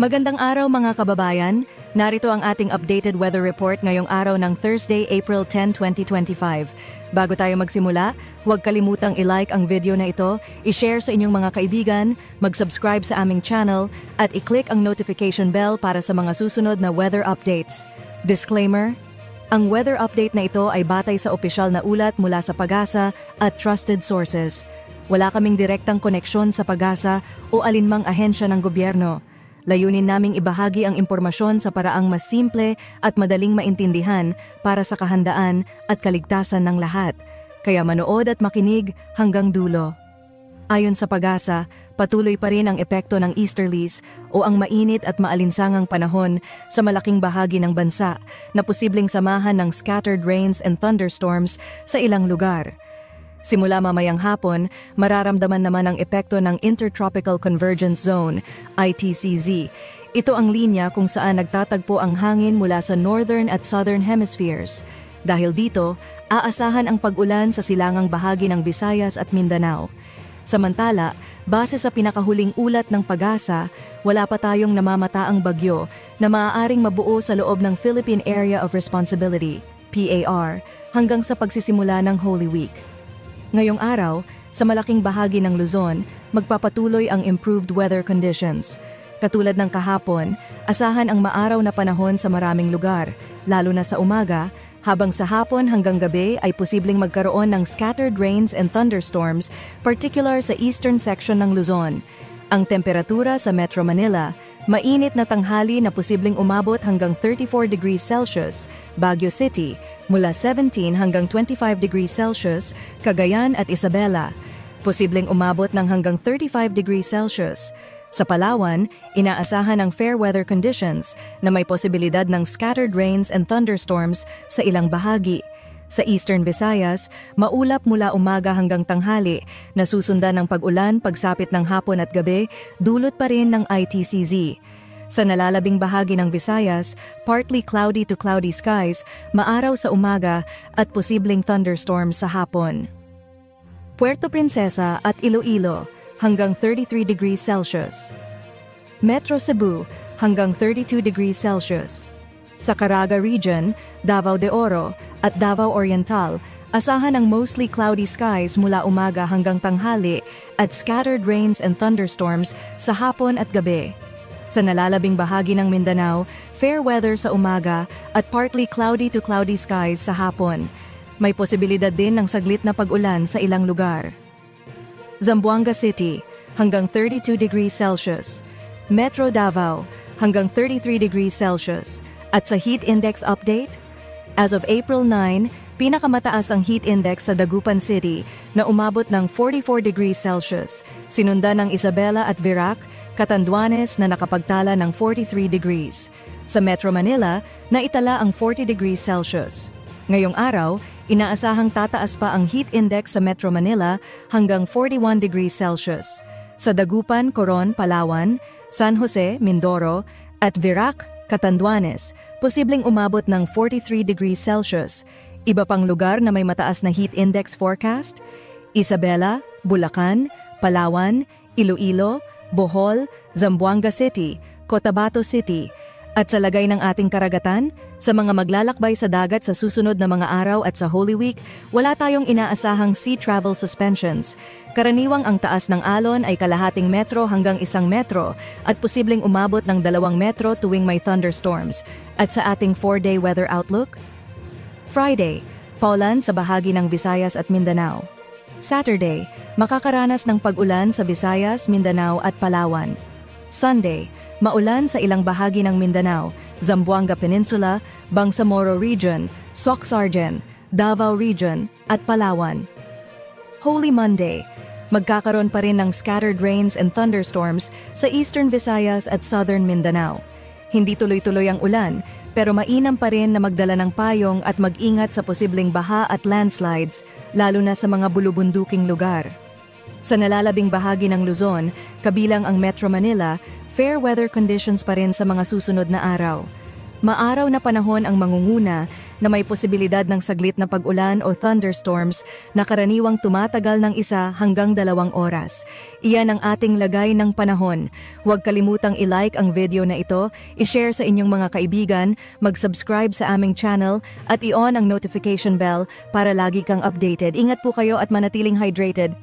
Magandang araw mga kababayan, narito ang ating updated weather report ngayong araw ng Thursday, April 10, 2025. Bago tayo magsimula, huwag kalimutang i-like ang video na ito, i-share sa inyong mga kaibigan, mag-subscribe sa aming channel, at i-click ang notification bell para sa mga susunod na weather updates. Disclaimer: ang weather update na ito ay batay sa opisyal na ulat mula sa Pag-asa at trusted sources. Wala kaming direktang koneksyon sa Pag-asa o alinmang ahensya ng gobyerno. Layunin naming ibahagi ang impormasyon sa paraang mas simple at madaling maintindihan para sa kahandaan at kaligtasan ng lahat. Kaya manood at makinig hanggang dulo. Ayon sa Pag-asa, patuloy pa rin ang epekto ng easterlies o ang mainit at maalinsangang panahon sa malaking bahagi ng bansa na posibleng samahan ng scattered rains and thunderstorms sa ilang lugar. Simula mamayang hapon, mararamdaman naman ang epekto ng Intertropical Convergence Zone, ITCZ. Ito ang linya kung saan nagtatagpo ang hangin mula sa Northern at Southern Hemispheres. Dahil dito, aasahan ang pag-ulan sa silangang bahagi ng Visayas at Mindanao. Samantala, base sa pinakahuling ulat ng Pag-asa, wala pa tayong namamataang bagyo na maaaring mabuo sa loob ng Philippine Area of Responsibility, PAR, hanggang sa pagsisimula ng Holy Week. Ngayong araw, sa malaking bahagi ng Luzon, magpapatuloy ang improved weather conditions. Katulad ng kahapon, asahan ang maaraw na panahon sa maraming lugar, lalo na sa umaga, habang sa hapon hanggang gabi ay posibleng magkaroon ng scattered rains and thunderstorms, particular sa eastern section ng Luzon. Ang temperatura sa Metro Manila, mainit na tanghali na posibleng umabot hanggang 34 degrees Celsius, Baguio City, mula 17 hanggang 25 degrees Celsius, Cagayan at Isabela. Posibleng umabot ng hanggang 35 degrees Celsius. Sa Palawan, inaasahan ang fair weather conditions na may posibilidad ng scattered rains and thunderstorms sa ilang bahagi. Sa Eastern Visayas, maulap mula umaga hanggang tanghali na susundan ng pag-ulan pagsapit ng hapon at gabi, dulot pa rin ng ITCZ. Sa nalalabing bahagi ng Visayas, partly cloudy to cloudy skies, maaraw sa umaga at posibleng thunderstorms sa hapon. Puerto Princesa at Iloilo hanggang 33 degrees Celsius. Metro Cebu hanggang 32 degrees Celsius. Sa Caraga Region, Davao de Oro at Davao Oriental, asahan ang mostly cloudy skies mula umaga hanggang tanghali at scattered rains and thunderstorms sa hapon at gabi. Sa nalalabing bahagi ng Mindanao, fair weather sa umaga at partly cloudy to cloudy skies sa hapon. May posibilidad din ng saglit na pag-ulan sa ilang lugar. Zamboanga City hanggang 32 degrees Celsius. Metro Davao hanggang 33 degrees Celsius. At sa heat index update, as of April 9, pinakamataas ang heat index sa Dagupan City na umabot ng 44 degrees Celsius, sinundan ng Isabela at Virac, Catanduanes na nakapagtala ng 43 degrees. Sa Metro Manila, naitala ang 40 degrees Celsius. Ngayong araw, inaasahang tataas pa ang heat index sa Metro Manila hanggang 41 degrees Celsius. Sa Dagupan, Coron, Palawan, San Jose, Mindoro, at Virac, Catanduanes, posibleng umabot ng 43 degrees Celsius. Iba pang lugar na may mataas na heat index forecast: Isabela, Bulacan, Palawan, Iloilo, Bohol, Zamboanga City, Cotabato City. At sa lagay ng ating karagatan, sa mga maglalakbay sa dagat sa susunod na mga araw at sa Holy Week, wala tayong inaasahang sea travel suspensions. Karaniwang ang taas ng alon ay kalahating metro hanggang 1 metro at posibleng umabot ng 2 metro tuwing may thunderstorms. At sa ating 4-day weather outlook, Friday, paulan sa bahagi ng Visayas at Mindanao. Saturday, makakaranas ng pag-ulan sa Visayas, Mindanao at Palawan. Sunday, maulan sa ilang bahagi ng Mindanao, Zamboanga Peninsula, Bangsamoro Region, Soc-Sargen, Davao Region at Palawan. Holy Monday, magkakaroon pa rin ng scattered rains and thunderstorms sa Eastern Visayas at Southern Mindanao. Hindi tuloy-tuloy ang ulan, pero mainam pa rin na magdala ng payong at mag-ingat sa posibleng baha at landslides, lalo na sa mga bulubunduking lugar. Sa nalalabing bahagi ng Luzon, kabilang ang Metro Manila, fair weather conditions pa rin sa mga susunod na araw. Maaraw na panahon ang mangunguna na may posibilidad ng saglit na pag-ulan o thunderstorms na karaniwang tumatagal ng 1 hanggang 2 oras. Iyan ang ating lagay ng panahon. Huwag kalimutang i-like ang video na ito, i-share sa inyong mga kaibigan, mag-subscribe sa aming channel at i-on ang notification bell para lagi kang updated. Ingat po kayo at manatiling hydrated.